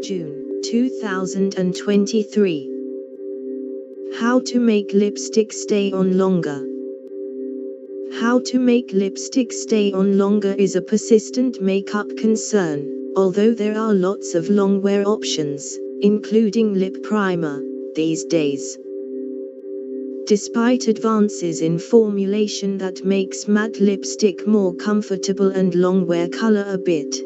June 2023. How to make lipstick stay on longer. How to make lipstick stay on longer is a persistent makeup concern, although there are lots of long wear options, including lip primer, these days. Despite advances in formulation that makes matte lipstick more comfortable and long wear color a bit,